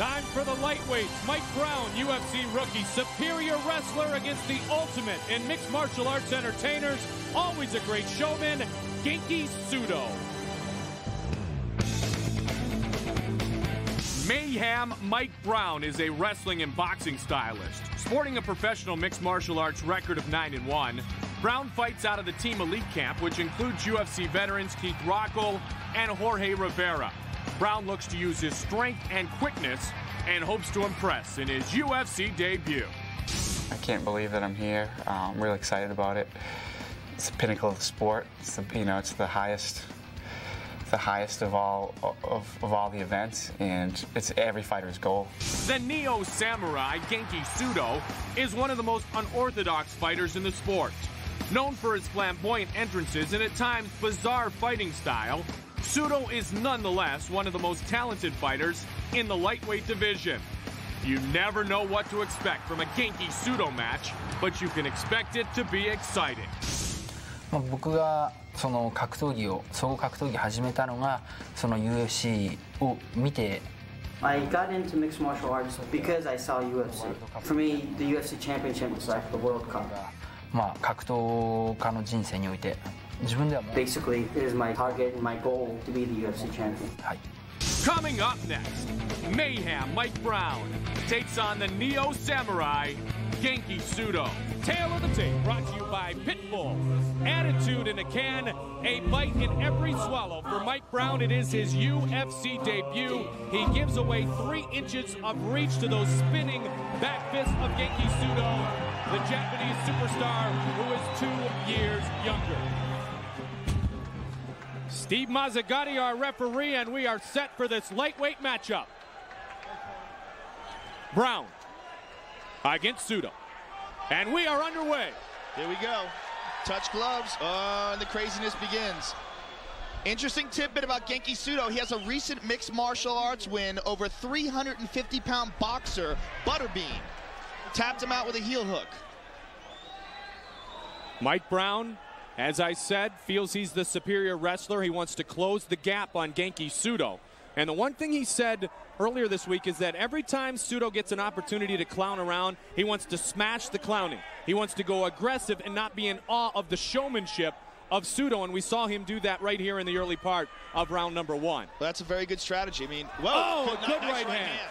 Time for the lightweights. Mike Brown, UFC rookie, superior wrestler against the ultimate in mixed martial arts entertainers. Always a great showman, Genki Sudo. Mayhem Mike Brown is a wrestling and boxing stylist. Sporting a professional mixed martial arts record of 9-1, Brown fights out of the Team Elite camp, which includes UFC veterans Keith Rockle and Jorge Rivera. Brown looks to use his strength and quickness and hopes to impress in his UFC debut. I can't believe that I'm here. I'm really excited about it. It's the pinnacle of the sport. It's the highest of all the events, and it's every fighter's goal. The Neo Samurai, Genki Sudo, is one of the most unorthodox fighters in the sport. Known for his flamboyant entrances and at times bizarre fighting style, Sudo is nonetheless one of the most talented fighters in the lightweight division. You never know what to expect from a Genki Sudo match, but you can expect it to be exciting. 僕がその格闘技を総合格闘技始めたのがその UFC を見て I got into mixed martial arts because I saw UFC. For me, the UFC championship was like the World Cup. まあ格闘家の人生において自分ではもう Basically, it is my target and my goal to be the UFC champion. はい。 Coming up next, Mayhem Mike Brown takes on the Neo Samurai, Genki Sudo. Tail of the tape brought to you by Pitbull. Attitude in a can, a bite in every swallow. For Mike Brown, it is his UFC debut. He gives away 3 inches of reach to those spinning back fists of Genki Sudo, the Japanese superstar who is 2 years younger. Steve Mazzagatti, our referee, and we are set for this lightweight matchup. Brown against Sudo. And we are underway. Here we go. Touch gloves. And the craziness begins. Interesting tidbit about Genki Sudo. He has a recent mixed martial arts win over 350-pound boxer, Butterbean. Tapped him out with a heel hook. Mike Brown, as I said, feels he's the superior wrestler. He wants to close the gap on Genki Sudo. And the one thing he said earlier this week is that every time Sudo gets an opportunity to clown around, he wants to smash the clowning. He wants to go aggressive and not be in awe of the showmanship of Sudo, and we saw him do that right here in the early part of round number 1. Well, that's a very good strategy. I mean, good nice right hand.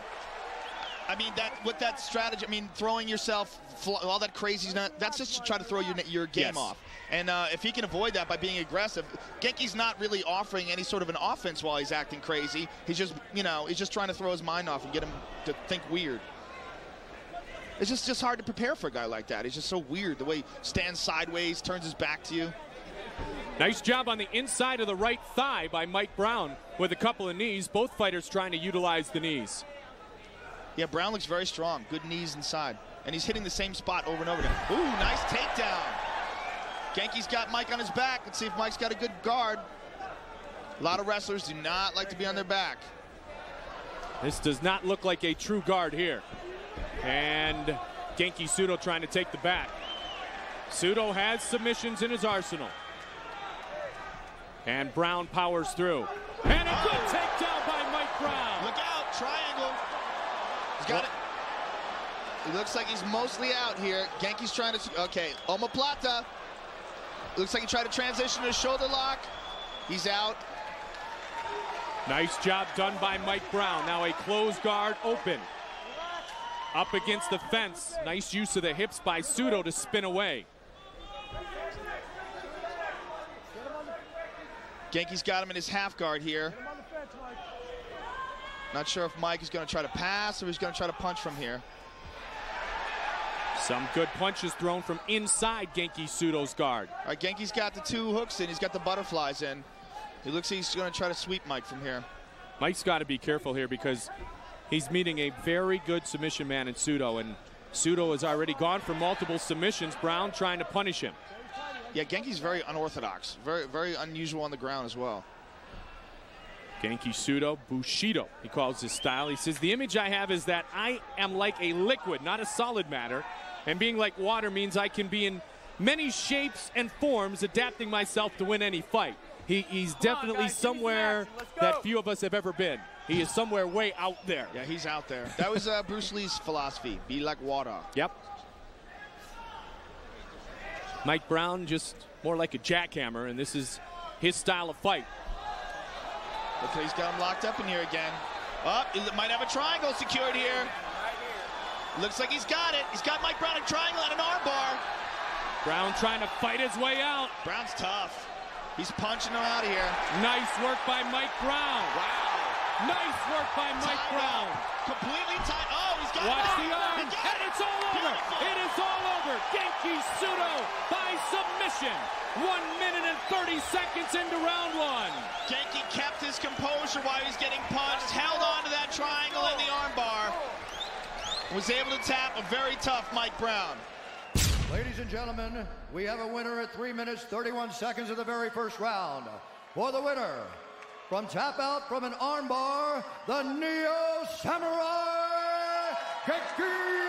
I mean, with that strategy, I mean, throwing yourself, all that crazy, that's just to try to throw your game off. And if he can avoid that by being aggressive, Genki's not really offering any sort of an offense while he's acting crazy. He's just, he's just trying to throw his mind off and get him to think weird. It's just hard to prepare for a guy like that. He's just so weird, the way he stands sideways, turns his back to you. Nice job on the inside of the right thigh by Mike Brown with a couple of knees. Both fighters trying to utilize the knees. Yeah, Brown looks very strong. Good knees inside. And he's hitting the same spot over and over again. Ooh, nice takedown. Genki's got Mike on his back. Let's see if Mike's got a good guard. A lot of wrestlers do not like to be on their back. This does not look like a true guard here. And Genki Sudo trying to take the back. Sudo has submissions in his arsenal. And Brown powers through. And a good takedown by Mike Brown. Look out, triangle. He's got it. It looks like he's mostly out here. Genki's trying to, okay, omoplata. Looks like he tried to transition to a shoulder lock. He's out. Nice job done by Mike Brown. Now a closed guard open. Up against the fence. Nice use of the hips by Sudo to spin away. Genki's got him in his half guard here. Not sure if Mike is going to try to pass or he's going to try to punch from here. Some good punches thrown from inside Genki Sudo's guard. All right, Genki's got the 2 hooks in. He's got the butterflies in. He looks like he's going to try to sweep Mike from here. Mike's got to be careful here because he's meeting a very good submission man in Sudo, and Sudo has already gone for multiple submissions. Brown trying to punish him. Yeah, Genki's very unorthodox. Very, very unusual on the ground as well. Genki Sudo, Bushido, he calls his style. He says, the image I have is that I am like a liquid, not a solid matter. And being like water means I can be in many shapes and forms, adapting myself to win any fight. He's definitely somewhere that few of us have ever been. He is somewhere way out there. Yeah, he's out there. That was Bruce Lee's philosophy. Be like water. Yep. Mike Brown just more like a jackhammer, and this is his style of fight. Looks like he's got him locked up in here again. Oh, he might have a triangle secured here. Looks like he's got it. He's got Mike Brown in a triangle and an armbar. Brown trying to fight his way out. Brown's tough. He's punching him out of here. Nice work by Mike Brown. Wow. Nice work by Mike Brown. Completely tied. Oh, he's got Watch it. the arm, and it's all over. Beautiful. It is all over. Genki Sudo by submission. 1 minute and 30 seconds into round one. Genki kept his composure while he was getting punched, held on to that triangle and the armbar. Was able to tap a very tough Mike Brown. Ladies and gentlemen, we have a winner at 3 minutes, 31 seconds of the very first round. For the winner, from tap out from an armbar, the Neo Samurai, Genki